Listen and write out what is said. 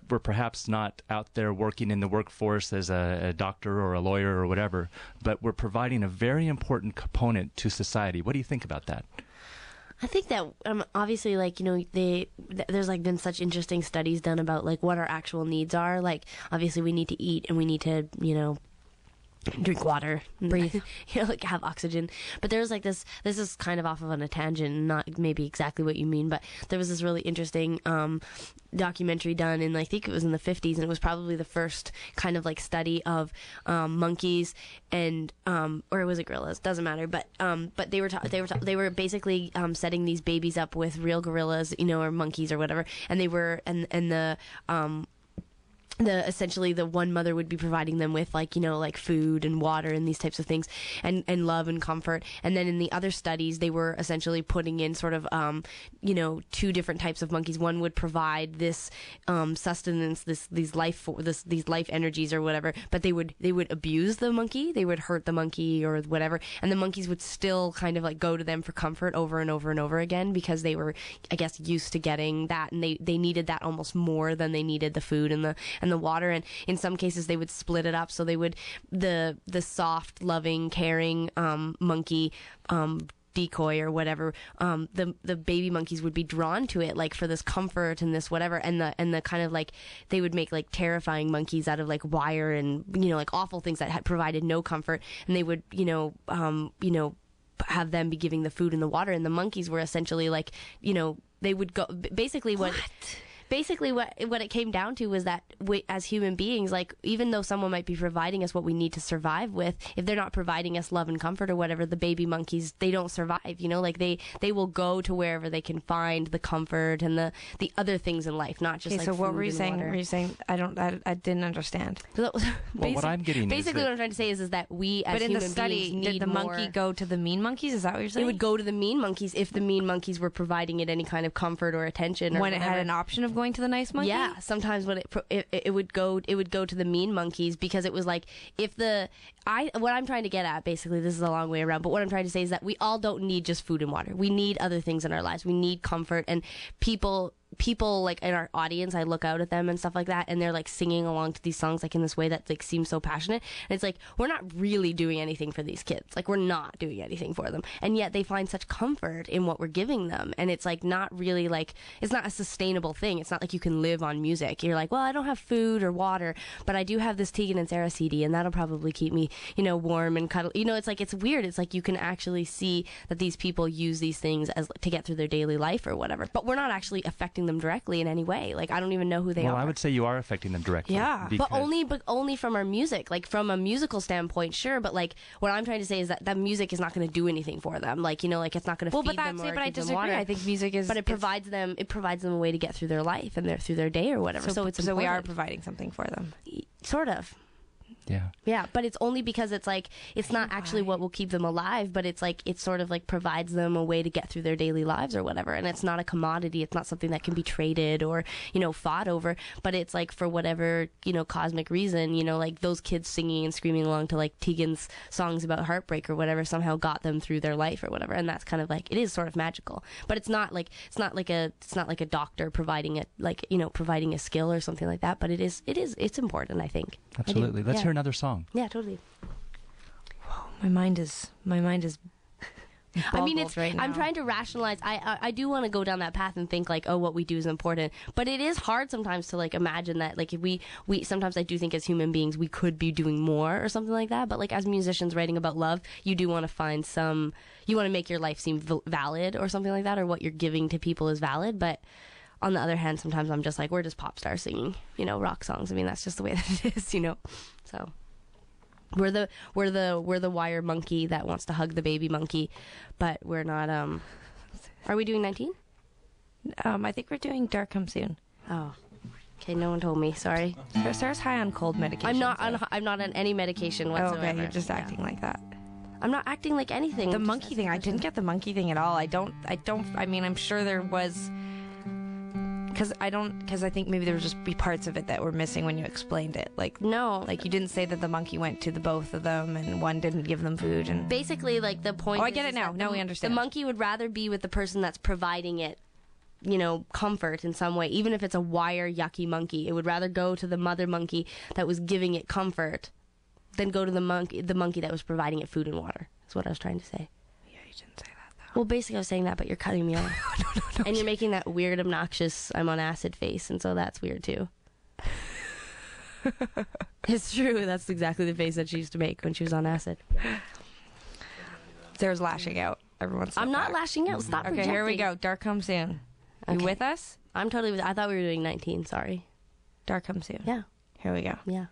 we're perhaps not out there working in the workforce as a doctor or a lawyer or whatever, but we're providing a very important component to society. What do you think about that? I think that obviously, like, you know, there's like been such interesting studies done about like what our actual needs are. Like, obviously, we need to eat and we need to, you know, drink water, breathe, you know, like have oxygen. But there was like this is kind of off of on a tangent, not maybe exactly what you mean, but there was this really interesting documentary done in, I think it was in the 50s, and it was probably the first kind of like study of monkeys and or was it gorillas, doesn't matter, but they were basically setting these babies up with real gorillas, you know, or monkeys or whatever, and they were essentially the one mother would be providing them with, like, you know, like food and water and these types of things, and love and comfort. And then in the other studies, they were essentially putting in sort of, you know, two different types of monkeys. One would provide this sustenance, these life energies or whatever, but they would abuse the monkey, they would hurt the monkey or whatever, and the monkeys would still kind of like go to them for comfort over and over and over again, because they were, I guess, used to getting that, and they needed that almost more than they needed the food and the water. And in some cases they would split it up, so they would the soft, loving, caring monkey decoy or whatever, the baby monkeys would be drawn to it, like, for this comfort and this whatever, and the kind of like they would make like terrifying monkeys out of like wire and, you know, like awful things that had provided no comfort, and they would, you know, have them be giving the food and the water, and the monkeys were essentially like, you know, they would go basically what it came down to was that we, as human beings, like, even though someone might be providing us what we need to survive with, if they're not providing us love and comfort or whatever, the baby monkeys, they don't survive, you know, like they will go to wherever they can find the comfort and the other things in life, not just like so food what were you and saying? water. Were you saying I didn't understand? Well, what I'm getting basically is what I'm trying to say is that we as but in human the study, beings need did the monkey more. go to the mean monkeys? Is that what you're saying? It would go to the mean monkeys if the mean monkeys were providing it any kind of comfort or attention, or when whatever. it had an option of going to the nice monkey? Yeah, sometimes when it would go to the mean monkeys, because it was like, what I'm trying to get at, basically, this is a long way around, but what I'm trying to say is that we all don't need just food and water. We need other things in our lives. We need comfort, and people like in our audience, I look out at them and stuff like that, and they're like singing along to these songs like in this way that like seems so passionate, and it's like, we're not really doing anything for these kids. Like, we're not doing anything for them, and yet they find such comfort in what we're giving them, and it's like not really like, it's not a sustainable thing. It's not like you can live on music. You're like, well, I don't have food or water, but I do have this Tegan Sara CD, and that'll probably keep me, you know, warm and cuddle. You know, it's like, it's weird. It's like you can actually see that these people use these things as to get through their daily life or whatever, but we're not actually affecting them directly in any way. Like, I don't even know who they are. Well, I would say you are affecting them directly. Yeah. But only from our music. Like, from a musical standpoint, sure, but like, what I'm trying to say is that music is not going to do anything for them. Like, you know, like, it's not going to feed them or but I give them disagree. water. I think music is, but it provides them a way to get through their life and through their day or whatever. So it's important. we are providing something for them. Sort of. Yeah. Yeah, but it's only because it's like, it's not actually what will keep them alive, but it's like, it sort of like provides them a way to get through their daily lives or whatever. And it's not a commodity. It's not something that can be traded or, you know, fought over, but it's like, for whatever, you know, cosmic reason, you know, like those kids singing and screaming along to like Tegan's songs about heartbreak or whatever somehow got them through their life or whatever. And that's kind of like, it is sort of magical, but it's not like a doctor providing it, like, you know, providing a skill or something like that, but it's important, I think. Absolutely. Let's hear another song. Yeah, totally. Whoa, my mind is I mean, it's right now. I'm trying to rationalize. I do want to go down that path and think like, oh, what we do is important, but it is hard sometimes to like imagine that, like, if we sometimes I do think as human beings we could be doing more or something like that, but like as musicians writing about love, you do want to find you want to make your life seem valid or something like that, or what you're giving to people is valid. But on the other hand, sometimes I'm just like, we're just pop stars singing, you know, rock songs. I mean, that's just the way that it is, you know. So we're the wire monkey that wants to hug the baby monkey, but we're not. Are we doing 19? I think we're doing Dark Come Soon. Oh, okay. No one told me. Sorry. Sarah's high on cold medication. I'm not on any medication whatsoever. Okay, you're just acting like that. I'm not acting like anything. The monkey thing, I didn't get the monkey thing at all. I mean, I'm sure there was, because I think maybe there would just be parts of it that were missing when you explained it. Like, no, like you didn't say that the monkey went to the both of them and one didn't give them food. And basically, like, the point. Oh, I get it now. Now we understand. The monkey would rather be with the person that's providing it comfort in some way, even if it's a wire yucky monkey. It would rather go to the mother monkey that was giving it comfort than go to the monkey that was providing it food and water. That's what I was trying to say. Yeah, you didn't say that though. Well, basically I was saying that, but you're cutting me off. No. And you're making that weird, obnoxious, I'm on acid face, and so that's weird too. It's true. That's exactly the face that she used to make when she was on acid. There's lashing out. Everyone's. I'm not lashing out. Stop projecting. Okay, here we go. Dark Come Soon. You Okay. with us? I'm totally with. I thought we were doing 19. Sorry. Dark Come Soon. Yeah. Here we go. Yeah.